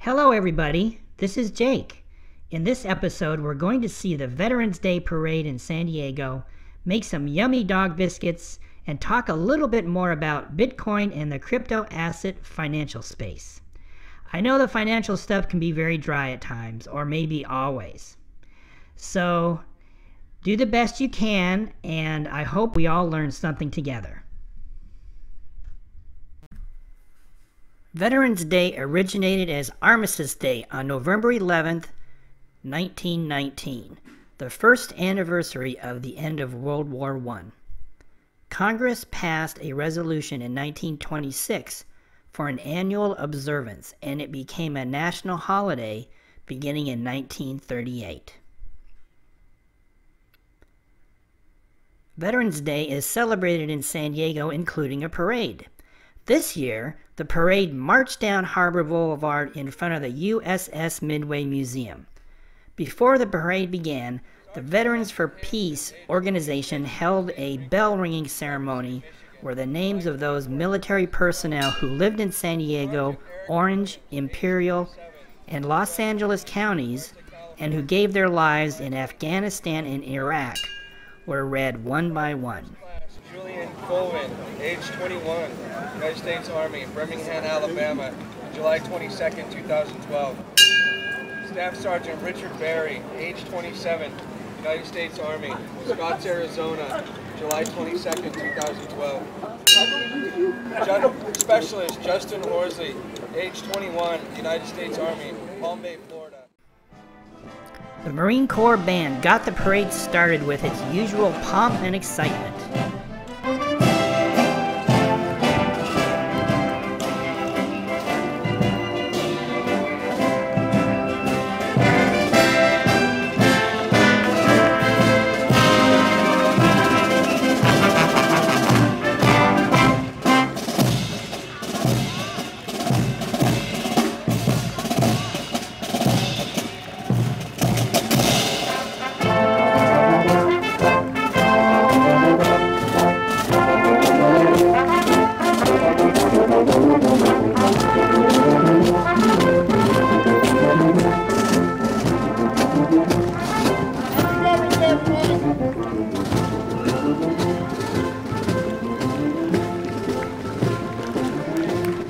Hello everybody, this is Jake. In this episode we're going to see the Veterans Day Parade in San Diego, make some yummy dog biscuits, and talk a little bit more about Bitcoin and the crypto asset financial space. I know the financial stuff can be very dry at times, or maybe always. So do the best you can, and I hope we all learn something together. Veterans Day originated as Armistice Day on November 11th, 1919, the first anniversary of the end of World War I. Congress passed a resolution in 1926 for an annual observance, and it became a national holiday beginning in 1938. Veterans Day is celebrated in San Diego, including a parade. This year, the parade marched down Harbor Boulevard in front of the USS Midway Museum. Before the parade began, the Veterans for Peace organization held a bell-ringing ceremony where the names of those military personnel who lived in San Diego, Orange, Imperial, and Los Angeles counties, and who gave their lives in Afghanistan and Iraq, were read one by one. Julian Colvin, age 21, United States Army, Birmingham, Alabama, July 22nd, 2012. Staff Sergeant Richard Berry, age 27, United States Army, Scotts, Arizona, July 22nd, 2012. Specialist Justin Horsley, age 21, United States Army, Palm Bay, Florida. The Marine Corps Band got the parade started with its usual pomp and excitement.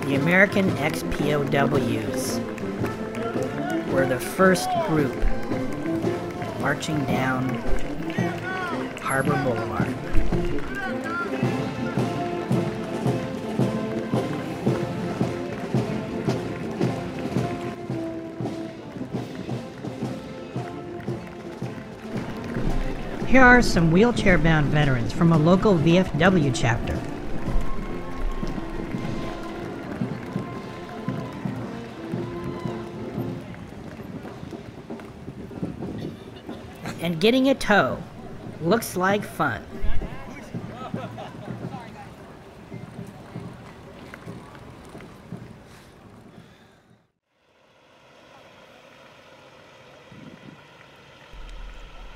The American ex-POWs were the first group marching down Harbor Boulevard. Here are some wheelchair-bound veterans from a local VFW chapter. And getting a tow looks like fun.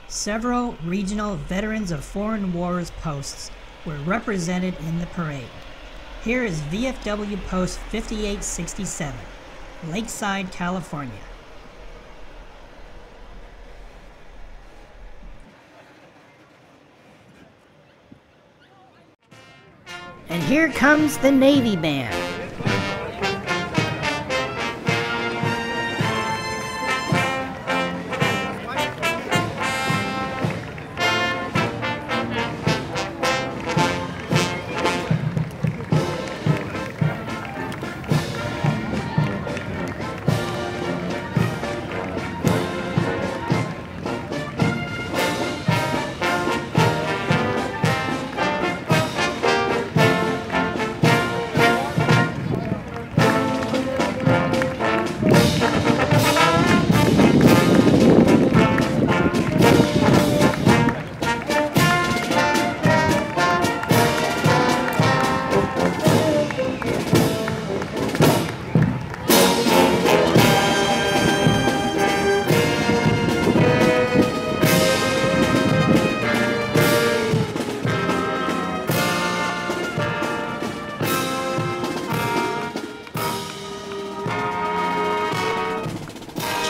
Several regional veterans of foreign wars posts were represented in the parade. Here is VFW Post 5867, Lakeside, California. And here comes the Navy Band.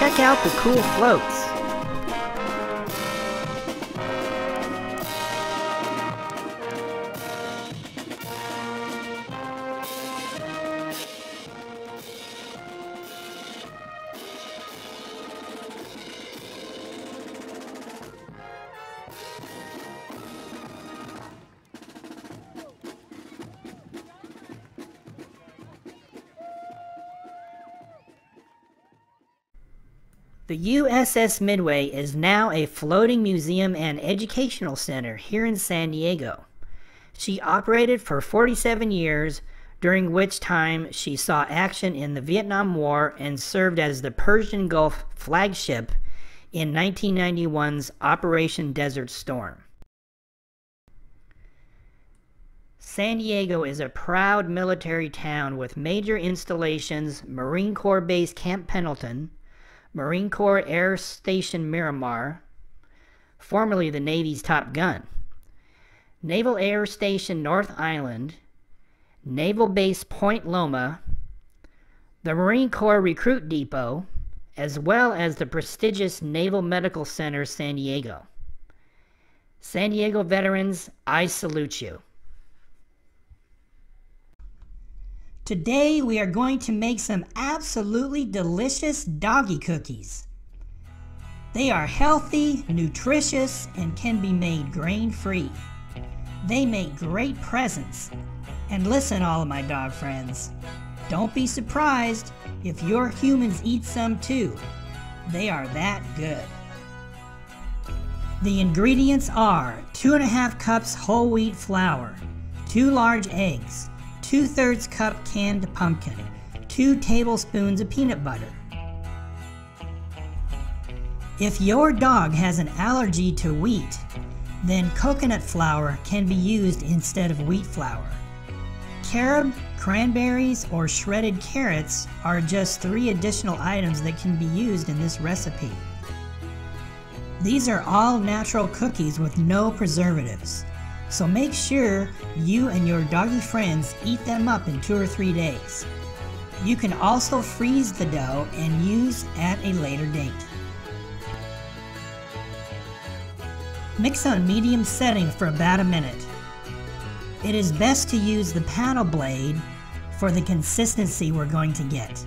check out the cool floats. The USS Midway is now a floating museum and educational center here in San Diego. She operated for 47 years, during which time she saw action in the Vietnam War and served as the Persian Gulf flagship in 1991's Operation Desert Storm. San Diego is a proud military town with major installations: Marine Corps Base Camp Pendleton, Marine Corps Air Station Miramar, formerly the Navy's Top Gun, Naval Air Station North Island, Naval Base Point Loma, the Marine Corps Recruit Depot, as well as the prestigious Naval Medical Center San Diego. San Diego veterans, I salute you. Today we are going to make some absolutely delicious doggy cookies. They are healthy, nutritious, and can be made grain-free. They make great presents. And listen, all of my dog friends, don't be surprised if your humans eat some too. They are that good. The ingredients are 2½ cups whole wheat flour, 2 large eggs, 2/3 cup canned pumpkin, 2 tablespoons of peanut butter. If your dog has an allergy to wheat, then coconut flour can be used instead of wheat flour. Carob, cranberries, or shredded carrots are just 3 additional items that can be used in this recipe. These are all natural cookies with no preservatives, so make sure you and your doggy friends eat them up in 2 or 3 days. You can also freeze the dough and use at a later date. Mix on medium setting for about a minute. It is best to use the paddle blade for the consistency we're going to get.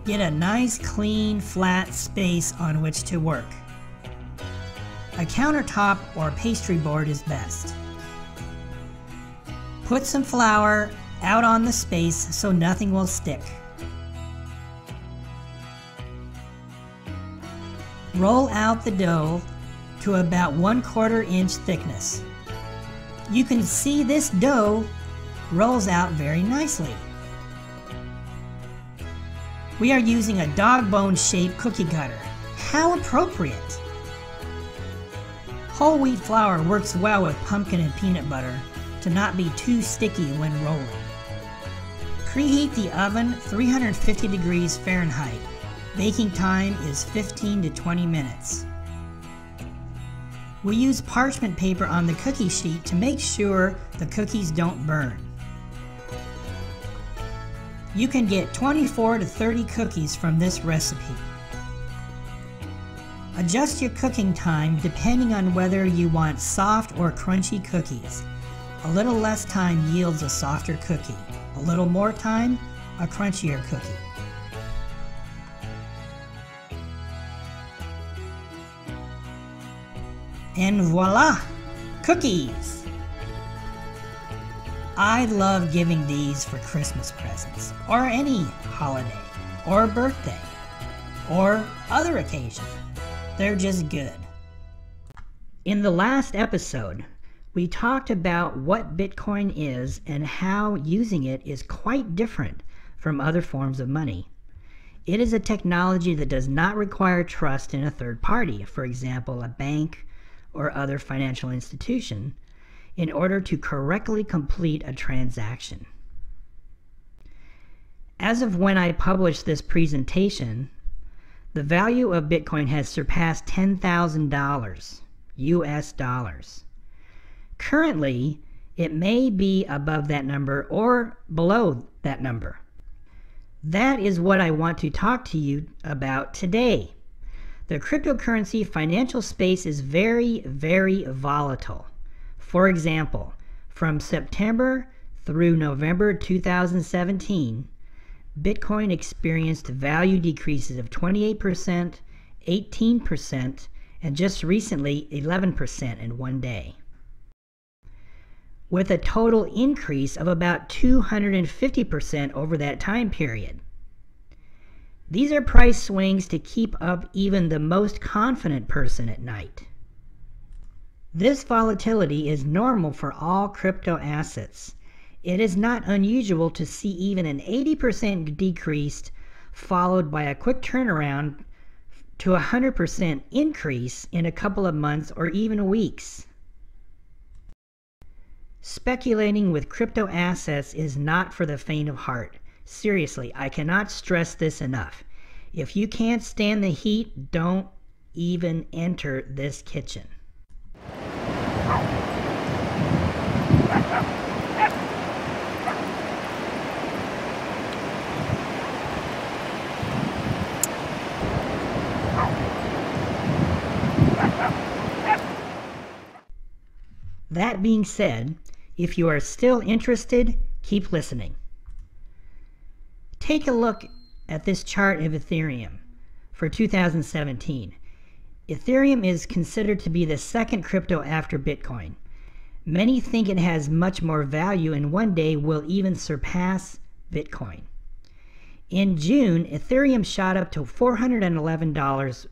Get a nice, clean, flat space on which to work. A countertop or pastry board is best. Put some flour out on the space so nothing will stick. Roll out the dough to about 1/4 inch thickness. You can see this dough rolls out very nicely. We are using a dog bone shaped cookie cutter. How appropriate! Whole wheat flour works well with pumpkin and peanut butter to not be too sticky when rolling. Preheat the oven 350 degrees Fahrenheit. Baking time is 15 to 20 minutes. We use parchment paper on the cookie sheet to make sure the cookies don't burn. You can get 24 to 30 cookies from this recipe. Adjust your cooking time depending on whether you want soft or crunchy cookies. A little less time yields a softer cookie. A little more time, a crunchier cookie. And voila! Cookies! I love giving these for Christmas presents, or any holiday, or birthday, or other occasion. They're just good. In the last episode, we talked about what Bitcoin is and how using it is quite different from other forms of money. It is a technology that does not require trust in a third party, for example, a bank or other financial institution, in order to correctly complete a transaction. As of when I published this presentation, the value of Bitcoin has surpassed $10,000 US dollars. Currently, it may be above that number or below that number. That is what I want to talk to you about today. The cryptocurrency financial space is very, very volatile. For example, from September through November 2017, Bitcoin experienced value decreases of 28%, 18%, and just recently 11% in one day, with a total increase of about 250% over that time period. These are price swings to keep up even the most confident person at night. This volatility is normal for all crypto assets. It is not unusual to see even an 80% decrease followed by a quick turnaround to a 100% increase in a couple of months or even weeks. Speculating with crypto assets is not for the faint of heart. Seriously, I cannot stress this enough. If you can't stand the heat, don't even enter this kitchen. That being said, if you are still interested, keep listening. Take a look at this chart of Ethereum for 2017. Ethereum is considered to be the second crypto after Bitcoin. Many think it has much more value and one day will even surpass Bitcoin. In June, Ethereum shot up to $411,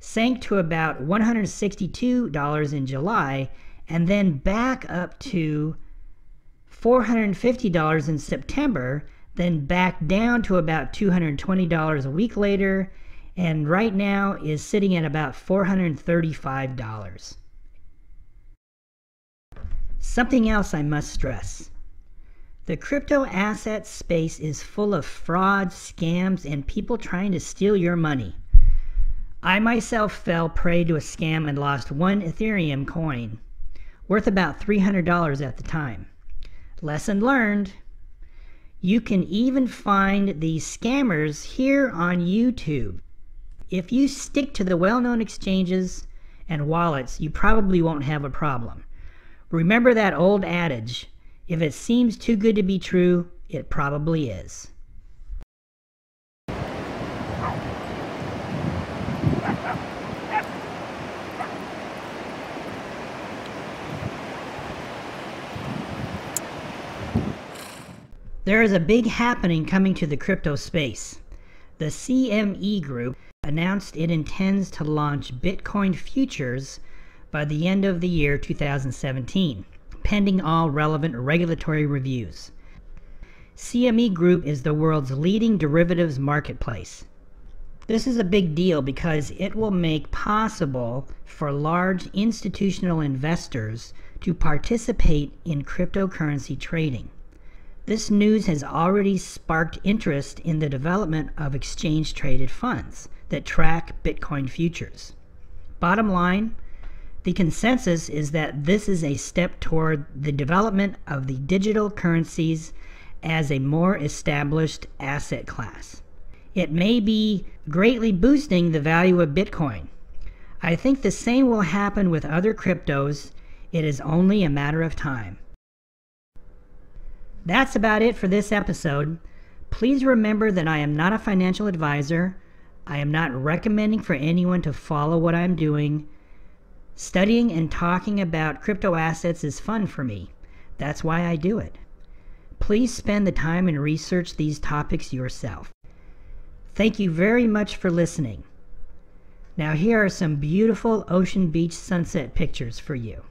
sank to about $162 in July, and then back up to $450 in September, then back down to about $220 a week later, and right now is sitting at about $435. Something else I must stress. The crypto asset space is full of fraud, scams, and people trying to steal your money. I myself fell prey to a scam and lost one Ethereum coin, worth about $300 at the time. Lesson learned. You can even find these scammers here on YouTube. If you stick to the well-known exchanges and wallets, you probably won't have a problem. Remember that old adage, if it seems too good to be true, it probably is. There is a big happening coming to the crypto space. The CME Group announced it intends to launch Bitcoin futures by the end of the year 2017, pending all relevant regulatory reviews. CME Group is the world's leading derivatives marketplace. This is a big deal because it will make possible for large institutional investors to participate in cryptocurrency trading. This news has already sparked interest in the development of exchange-traded funds that track Bitcoin futures. Bottom line, the consensus is that this is a step toward the development of the digital currencies as a more established asset class. It may be greatly boosting the value of Bitcoin. I think the same will happen with other cryptos. It is only a matter of time. That's about it for this episode. Please remember that I am not a financial advisor. I am not recommending for anyone to follow what I'm doing. Studying and talking about crypto assets is fun for me. That's why I do it. Please spend the time and research these topics yourself. Thank you very much for listening. Now here are some beautiful Ocean Beach sunset pictures for you.